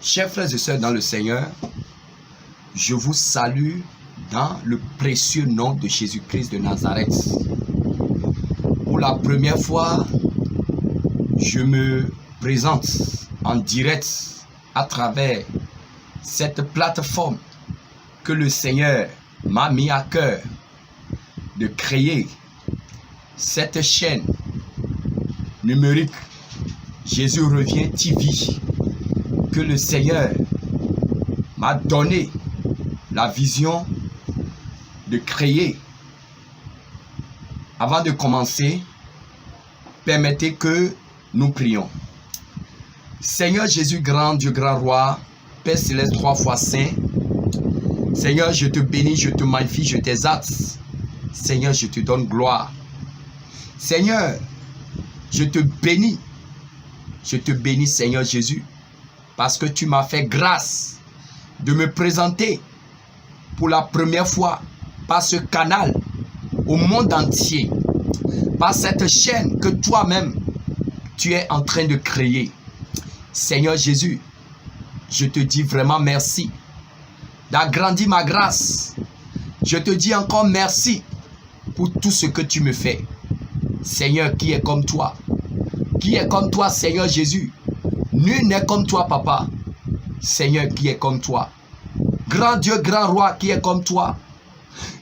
Chers frères et sœurs dans le Seigneur, je vous salue dans le précieux nom de Jésus-Christ de Nazareth. Pour la première fois, je me présente en direct à travers cette plateforme que le Seigneur m'a mis à cœur de créer, cette chaîne numérique Jésus revient TV, que le Seigneur m'a donné la vision de créer. Avant de commencer, permettez que nous prions. Seigneur Jésus, grand Dieu, grand roi, Père céleste, 3 fois saint, Seigneur, je te bénis, je te magnifie, je t'exalte. Seigneur, je te donne gloire. Seigneur, je te bénis. Je te bénis, Seigneur Jésus, parce que tu m'as fait grâce de me présenter pour la première fois par ce canal au monde entier, par cette chaîne que toi-même tu es en train de créer. Seigneur Jésus, je te dis vraiment merci d'agrandir ma grâce. Je te dis encore merci pour tout ce que tu me fais. Seigneur, qui est comme toi? Qui est comme toi, Seigneur Jésus? Nul n'est comme toi, Papa. Seigneur, qui est comme toi? Grand Dieu, grand roi, qui est comme toi?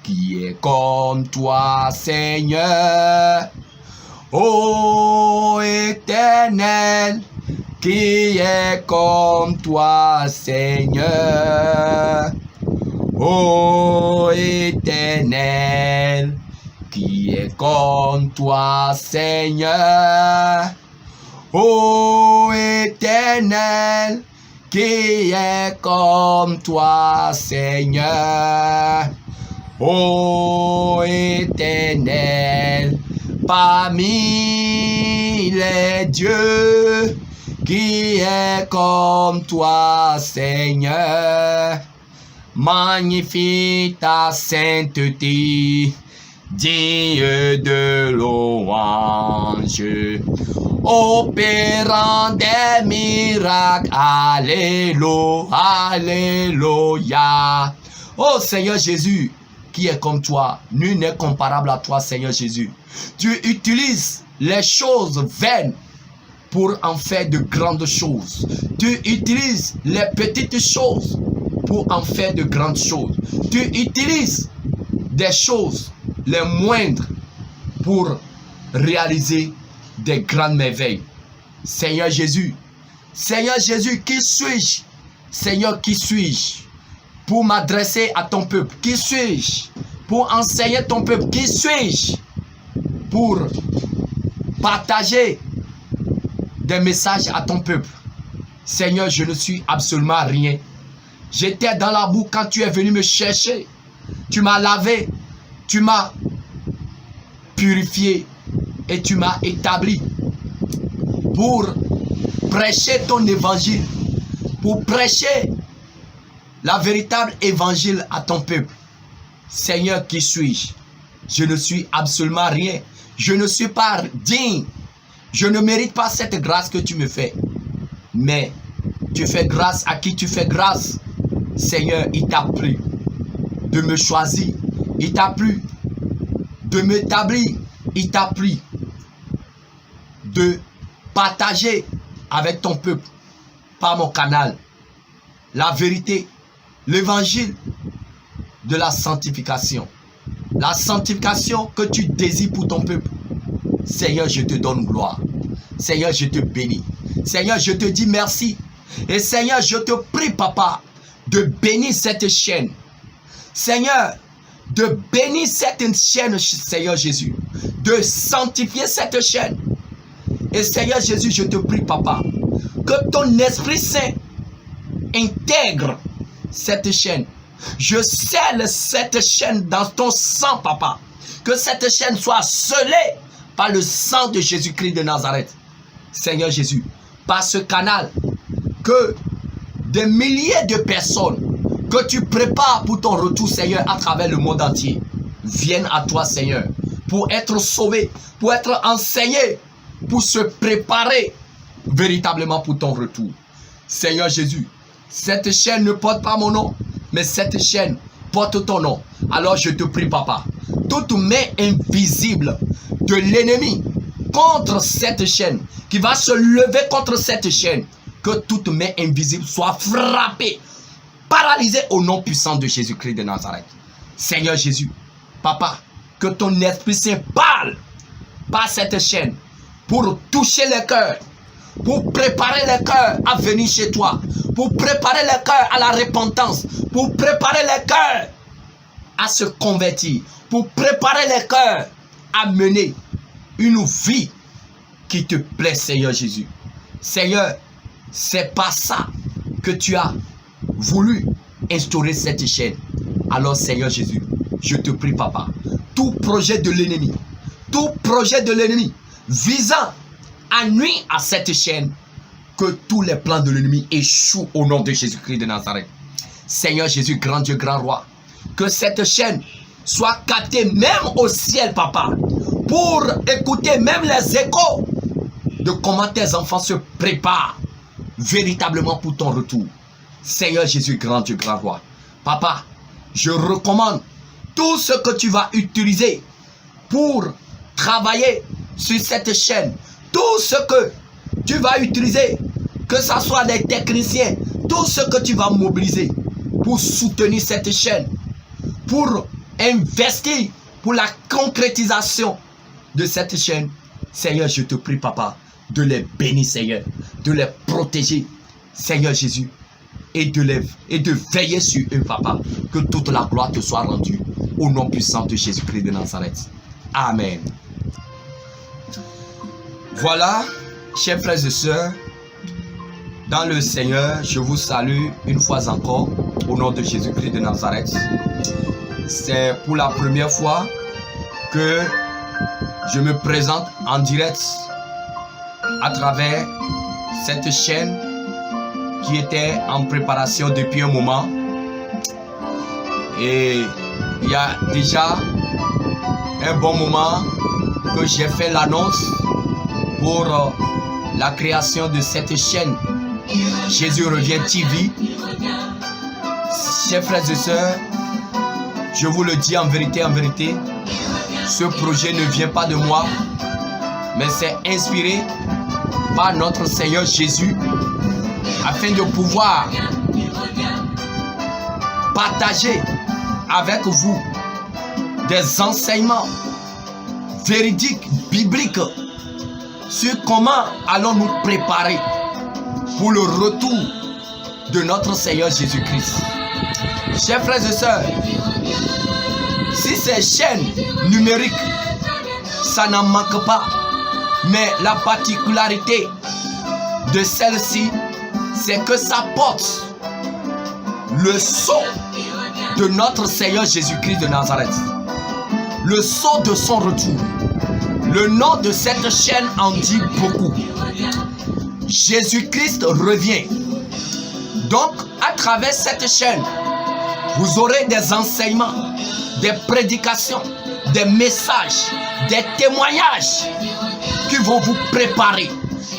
Qui est comme toi, Seigneur? Ô Éternel, qui est comme toi, Seigneur? Ô Éternel, qui est comme toi, Seigneur? Ô Éternel, qui est comme toi, Seigneur? Ô Éternel, parmi les dieux, qui est comme toi, Seigneur? Magnifie ta sainteté, digne de louange, opérant des miracles. Alléluia, alléluia. Oh Seigneur Jésus, qui est comme toi? Nul n'est comparable à toi, Seigneur Jésus. Tu utilises les choses vaines pour en faire de grandes choses. Tu utilises les petites choses pour en faire de grandes choses. Tu utilises des choses les moindres pour réaliser des grandes merveilles. Seigneur Jésus, qui suis-je? Seigneur, qui suis-je pour m'adresser à ton peuple? Qui suis-je pour enseigner ton peuple? Qui suis-je pour partager des messages à ton peuple? Seigneur, je ne suis absolument rien. J'étais dans la boue quand tu es venu me chercher. Tu m'as lavé, tu m'as purifié et tu m'as établi pour prêcher ton évangile, pour prêcher la véritable évangile à ton peuple. Seigneur, qui suis-je? Je ne suis absolument rien. Je ne suis pas digne. Je ne mérite pas cette grâce que tu me fais. Mais tu fais grâce à qui tu fais grâce. Seigneur, il t'a plu de me choisir. Il t'a plu de m'établir. Il t'a plu de partager avec ton peuple par mon canal la vérité, l'évangile de la sanctification. La sanctification que tu désires pour ton peuple. Seigneur, je te donne gloire. Seigneur, je te bénis. Seigneur, je te dis merci. Et Seigneur, je te prie, Papa, de bénir cette chaîne. Seigneur, de bénir cette chaîne, Seigneur Jésus. De sanctifier cette chaîne. Et Seigneur Jésus, je te prie, Papa, que ton Esprit Saint intègre cette chaîne. Je scelle cette chaîne dans ton sang, Papa. Que cette chaîne soit scellée par le sang de Jésus-Christ de Nazareth. Seigneur Jésus, par ce canal, que des milliers de personnes que tu prépares pour ton retour, Seigneur, à travers le monde entier, viennent à toi, Seigneur, pour être sauvés, pour être enseignés, pour se préparer véritablement pour ton retour. Seigneur Jésus, Cette chaîne ne porte pas mon nom, mais cette chaîne porte ton nom. Alors je te prie, papa, toute main invisible de l'ennemi contre cette chaîne, qui va se lever contre cette chaîne, que toute main invisible soit frappée, paralysée au nom puissant de Jésus-Christ de Nazareth. Seigneur Jésus, papa, que ton Esprit Saint parle par cette chaîne pour toucher les cœurs, pour préparer les cœurs à venir chez toi, pour préparer les cœurs à la repentance, pour préparer les cœurs à se convertir, pour préparer les cœurs à mener une vie qui te plaît, Seigneur Jésus. Seigneur, c'est pas ça que tu as voulu instaurer cette chaîne. Alors, Seigneur Jésus, je te prie, papa, tout projet de l'ennemi visant à nuire à cette chaîne, que tous les plans de l'ennemi échouent au nom de Jésus-Christ de Nazareth. Seigneur Jésus, grand Dieu, grand roi, que cette chaîne soit captée même au ciel, papa, pour écouter même les échos de comment tes enfants se préparent véritablement pour ton retour. Seigneur Jésus, grand Dieu, grand roi, papa, je recommande tout ce que tu vas utiliser pour travailler sur cette chaîne, tout ce que tu vas utiliser, que ce soit des techniciens, tout ce que tu vas mobiliser pour soutenir cette chaîne, pour investir pour la concrétisation de cette chaîne. Seigneur, je te prie, papa, de les bénir, Seigneur, de les protéger, Seigneur Jésus, et de veiller sur eux, papa, que toute la gloire te soit rendue au nom puissant de Jésus-Christ de Nazareth. Amen. Voilà, chers frères et sœurs, dans le Seigneur, je vous salue une fois encore au nom de Jésus-Christ de Nazareth. C'est pour la première fois que je me présente en direct à travers cette chaîne qui était en préparation depuis un moment. Et il y a déjà un bon moment que j'ai fait l'annonce pour la création de cette chaîne Jésus revient TV. Chers frères et sœurs, je vous le dis en vérité, ce projet ne vient pas de moi, mais c'est inspiré par notre Seigneur Jésus, afin de pouvoir partager avec vous des enseignements véridiques, bibliques, sur comment allons nous préparer pour le retour de notre Seigneur Jésus-Christ. Chers frères et sœurs, si ces chaînes numériques, ça n'en manque pas, mais la particularité de celle-ci, c'est que ça porte le sceau de notre Seigneur Jésus-Christ de Nazareth, le sceau de son retour. Le nom de cette chaîne en dit beaucoup. Jésus-Christ revient. Donc, à travers cette chaîne, vous aurez des enseignements, des prédications, des messages, des témoignages qui vont vous préparer,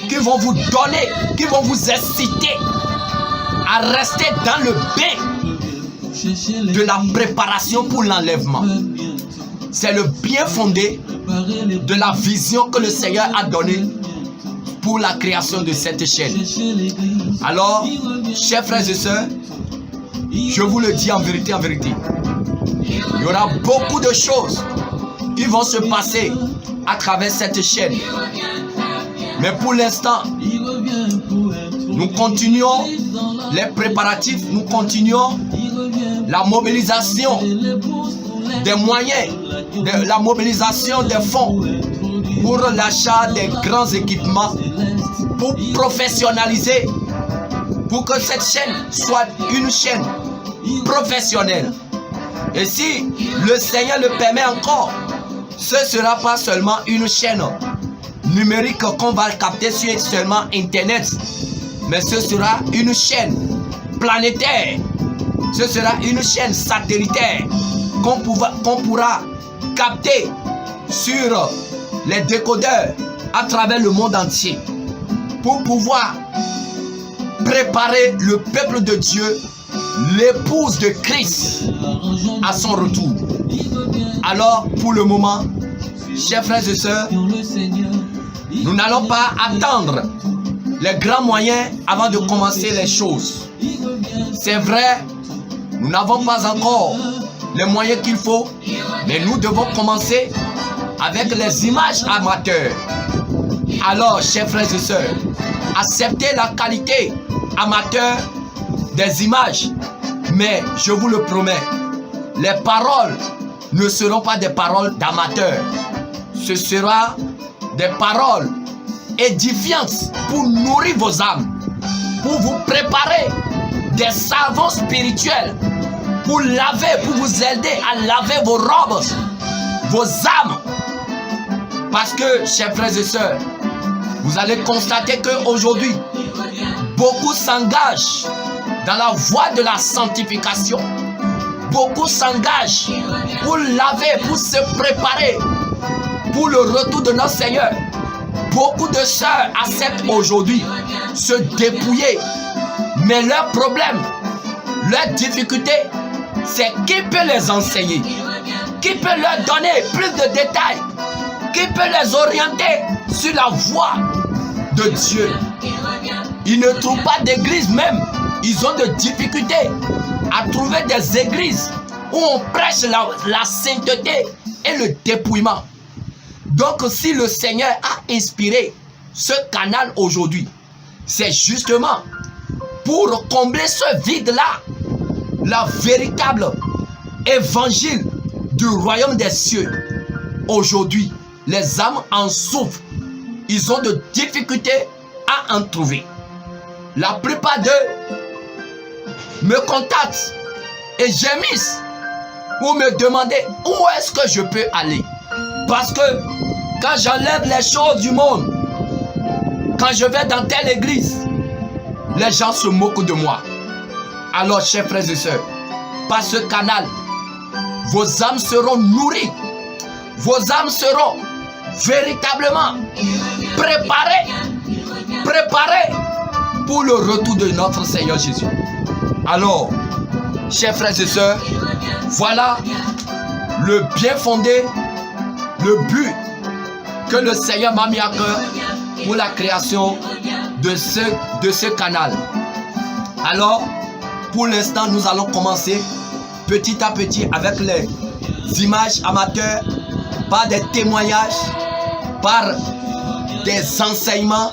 qui vont vous donner, qui vont vous inciter à rester dans le bain de la préparation pour l'enlèvement. C'est le bien fondé de la vision que le Seigneur a donnée pour la création de cette chaîne. Alors, chers frères et sœurs, je vous le dis en vérité, il y aura beaucoup de choses qui vont se passer à travers cette chaîne. Mais pour l'instant, nous continuons les préparatifs, nous continuons la mobilisation des moyens, la mobilisation des fonds pour l'achat des grands équipements, pour professionnaliser, pour que cette chaîne soit une chaîne professionnelle. Et si le Seigneur le permet encore, ce ne sera pas seulement une chaîne numérique qu'on va capter sur seulement Internet, mais ce sera une chaîne planétaire, ce sera une chaîne satellitaire qu'on pourra capter sur les décodeurs à travers le monde entier pour pouvoir préparer le peuple de Dieu, l'épouse de Christ, à son retour. Alors, pour le moment, chers frères et sœurs, nous n'allons pas attendre les grands moyens avant de commencer les choses. C'est vrai, nous n'avons pas encore les moyens qu'il faut, mais nous devons commencer avec les images amateurs. Alors, chers frères et sœurs, acceptez la qualité amateur des images, mais je vous le promets, les paroles ne seront pas des paroles d'amateurs. Ce sera des paroles édifiantes pour nourrir vos âmes, pour vous préparer des savons spirituels, pour laver, pour vous aider à laver vos robes, vos âmes. Parce que, chers frères et sœurs, vous allez constater qu'aujourd'hui, beaucoup s'engagent dans la voie de la sanctification. Beaucoup s'engagent pour laver, pour se préparer pour le retour de notre Seigneur. Beaucoup de sœurs acceptent aujourd'hui se dépouiller. Mais leur problème, leur difficulté, c'est qui peut les enseigner, qui peut leur donner plus de détails, qui peut les orienter sur la voie de Dieu. Ils ne trouvent pas d'église même. Ils ont des difficultés à trouver des églises où on prêche la sainteté et le dépouillement. Donc si le Seigneur a inspiré ce canal aujourd'hui, c'est justement pour combler ce vide-là, la véritable évangile du royaume des cieux. Aujourd'hui, les âmes en souffrent. Ils ont de difficultés à en trouver. La plupart d'eux me contactent et gémissent pour me demander où est-ce que je peux aller. Parce que quand j'enlève les choses du monde, quand je vais dans telle église, les gens se moquent de moi. Alors, chers frères et sœurs, par ce canal, vos âmes seront nourries. Vos âmes seront véritablement préparées pour le retour de notre Seigneur Jésus. Alors, chers frères et sœurs, voilà le bien fondé, le but que le Seigneur m'a mis à cœur pour la création de ce canal. Alors, pour l'instant, nous allons commencer petit à petit avec les images amateurs, par des témoignages, par des enseignements,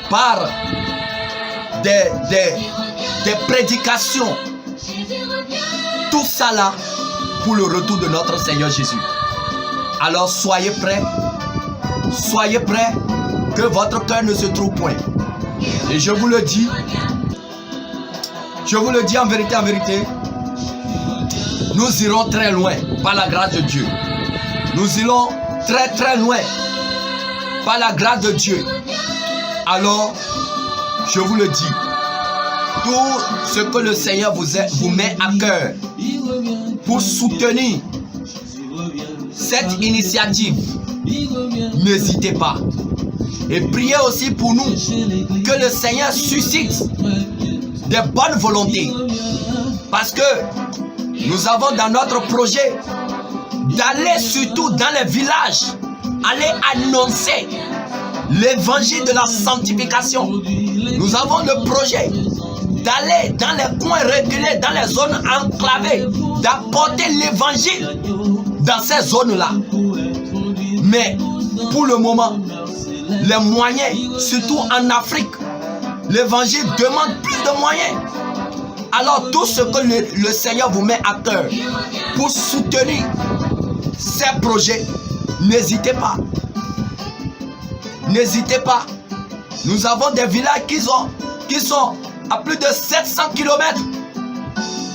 par des prédications. Tout ça là pour le retour de notre Seigneur Jésus. Alors soyez prêts que votre cœur ne se trouve point. Et je vous le dis en vérité, nous irons très loin par la grâce de Dieu. Nous irons très loin par la grâce de Dieu. Alors, je vous le dis, tout ce que le Seigneur vous met à cœur pour soutenir cette initiative, n'hésitez pas. Et priez aussi pour nous, que le Seigneur suscite des bonnes volontés. Parce que nous avons dans notre projet d'aller surtout dans les villages, aller annoncer l'évangile de la sanctification. Nous avons le projet d'aller dans les coins reculés, dans les zones enclavées, d'apporter l'évangile dans ces zones-là. Mais pour le moment, les moyens, surtout en Afrique, l'évangile demande plus de moyens. Alors tout ce que le Seigneur vous met à cœur pour soutenir ces projets, n'hésitez pas. N'hésitez pas. Nous avons des villages qui sont à plus de 700 km.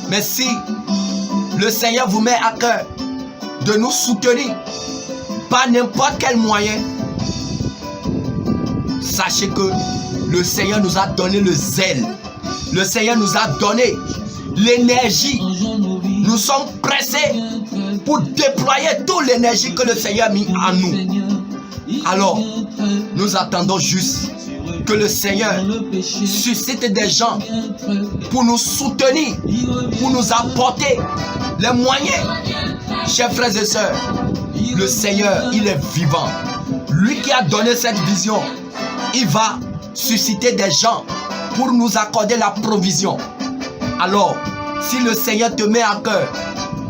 Mais si le Seigneur vous met à cœur de nous soutenir par n'importe quel moyen, sachez que le Seigneur nous a donné le zèle. Le Seigneur nous a donné l'énergie. Nous sommes pressés pour déployer toute l'énergie que le Seigneur a mis en nous. Alors, nous attendons juste que le Seigneur suscite des gens pour nous soutenir, pour nous apporter les moyens. Chers frères et sœurs, le Seigneur, il est vivant. Lui qui a donné cette vision, il va susciter des gens pour nous accorder la provision. Alors, si le Seigneur te met à cœur,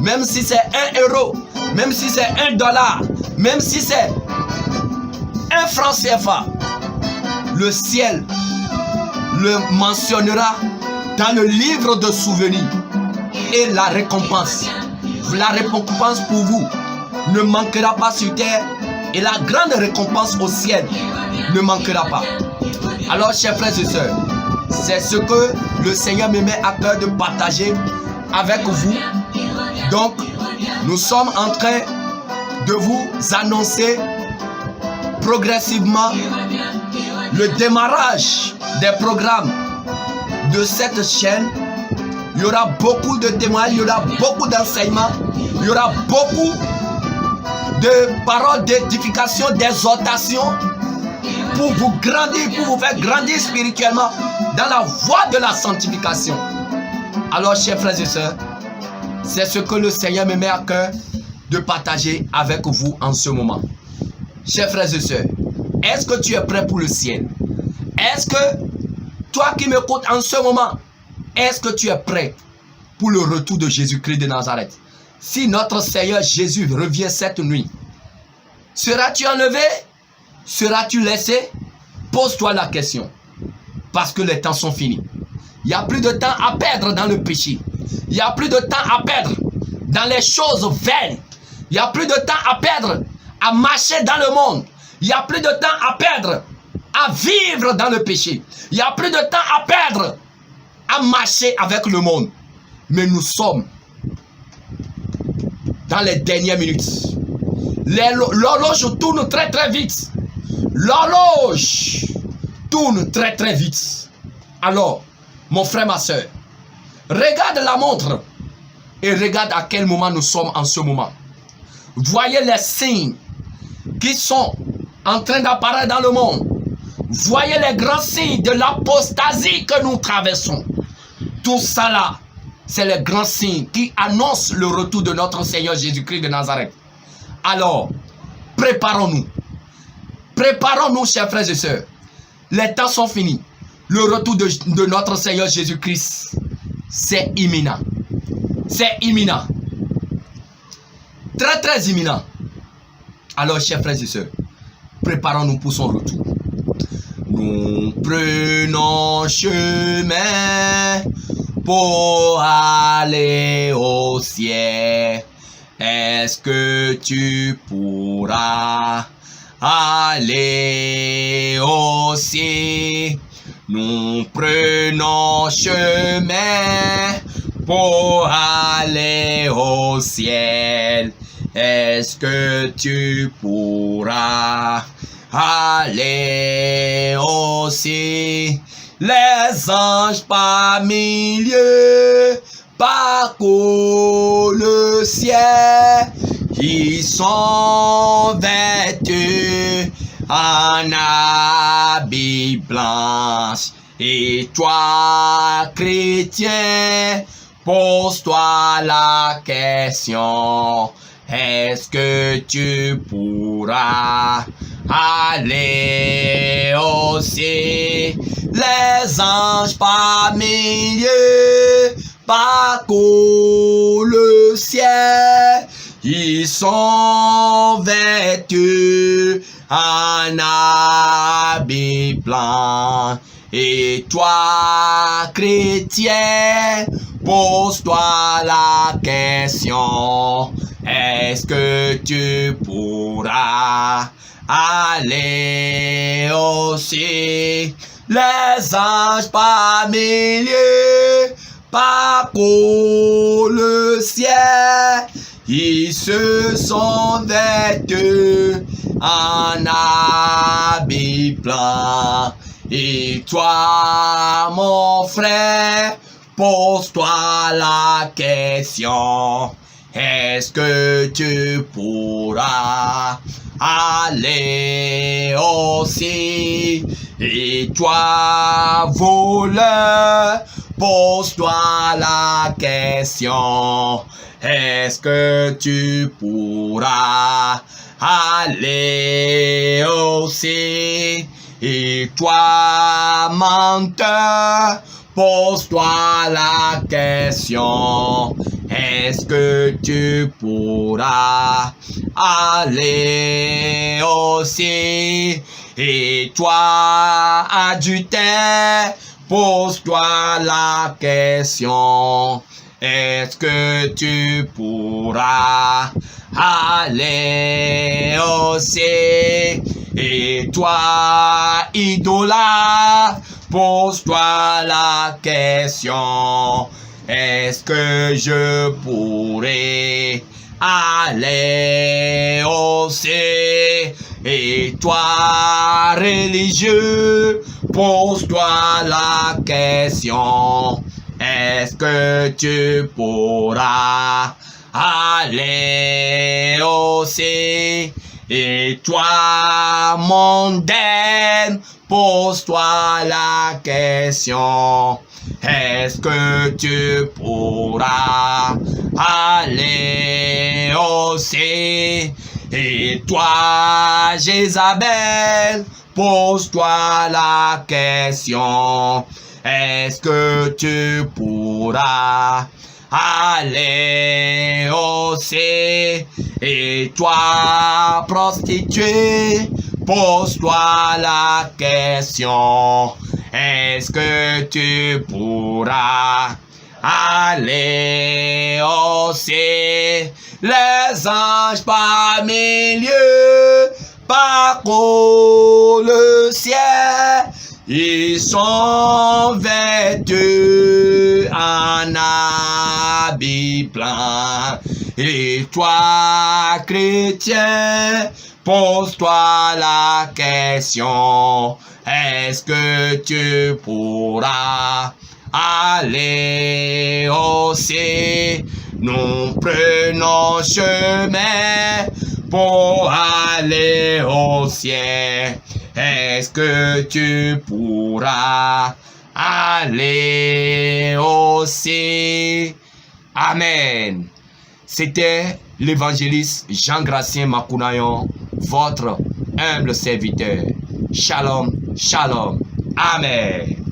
même si c'est 1 euro, même si c'est $1, même si c'est 1 franc CFA, le ciel le mentionnera dans le livre de souvenirs. Et la récompense pour vous ne manquera pas sur terre, et la grande récompense au ciel ne manquera pas. Alors, chers frères et sœurs, c'est ce que le Seigneur me met à cœur de partager avec vous. Donc, nous sommes en train de vous annoncer progressivement le démarrage des programmes de cette chaîne. Il y aura beaucoup de témoignages, il y aura beaucoup d'enseignements, il y aura beaucoup de paroles d'édification, d'exhortation pour vous grandir, pour vous faire grandir spirituellement dans la voie de la sanctification. Alors, chers frères et sœurs, c'est ce que le Seigneur me met à cœur de partager avec vous en ce moment. Chers frères et sœurs, est-ce que tu es prêt pour le ciel? Est-ce que toi qui m'écoutes en ce moment, est-ce que tu es prêt pour le retour de Jésus-Christ de Nazareth? Si notre Seigneur Jésus revient cette nuit, seras-tu enlevé? Seras-tu laissé? Pose-toi la question. Parce que les temps sont finis. Il n'y a plus de temps à perdre dans le péché. Il n'y a plus de temps à perdre dans les choses vaines. Il n'y a plus de temps à perdre à marcher dans le monde. Il n'y a plus de temps à perdre à vivre dans le péché. Il n'y a plus de temps à perdre à marcher avec le monde. Mais nous sommes dans les dernières minutes. L'horloge tourne très très vite. L'horloge tourne très très vite. Alors, mon frère, ma soeur, regarde la montre et regarde à quel moment nous sommes en ce moment. Voyez les signes qui sont en train d'apparaître dans le monde. Voyez les grands signes de l'apostasie que nous traversons. Tout ça là, c'est les grands signes qui annoncent le retour de notre Seigneur Jésus-Christ de Nazareth. Alors, préparons-nous. Préparons-nous, chers frères et sœurs. Les temps sont finis. Le retour de notre Seigneur Jésus-Christ, c'est imminent. C'est imminent. Très, très imminent. Alors, chers frères et sœurs, préparons-nous pour son retour. Nous prenons chemin pour aller au ciel. Est-ce que tu pourras aller au ciel? Nous prenons chemin pour aller au ciel. Est-ce que tu pourras aller au ciel? Les anges par milliers parcourent le ciel. Ils sont vêtus en habits blancs. Et toi, chrétien, pose-toi la question. Est-ce que tu pourras aller au ciel? Les anges par milliers parcourent le ciel. Ils sont vêtus en habits blancs. Et toi, chrétien, pose-toi la question. Est-ce que tu pourras aller au ciel? Les anges par milliers parcourent le ciel. Ils se sont vêtus en habits blancs. Et toi, mon frère, pose-toi la question. Est-ce que tu pourras aller au ciel? Et toi, voleur, pose-toi la question. Est-ce que tu pourras aller au ciel? Et toi, menteur, pose-toi la question. Est-ce que tu pourras aller au ciel? Et toi, adultère, pose-toi la question. Est-ce que tu pourras aller au ciel? Et toi, idolâtre, pose-toi la question. Est-ce que je pourrais aller au ciel? Et toi, religieux, pose-toi la question. Est-ce que tu pourras aller au ciel? Et toi, mondaine, pose-toi la question. Est-ce que tu pourras aller au ciel? Et toi, Jézabel, pose-toi la question. Est-ce que tu pourras aller au ciel? Et toi, prostituée, pose-toi la question. Est-ce que tu pourras aller au ciel? Les anges par milieu parcourent le ciel. Ils sont vêtus en habits blancs. Et toi, chrétien, pose-toi la question. Est-ce que tu pourras aller au ciel? Nous prenons chemin pour aller au ciel. Est-ce que tu pourras aller au ciel? Amen. C'était l'évangéliste Jean-Gratien Makunayon, votre humble serviteur. Shalom, shalom. Amen.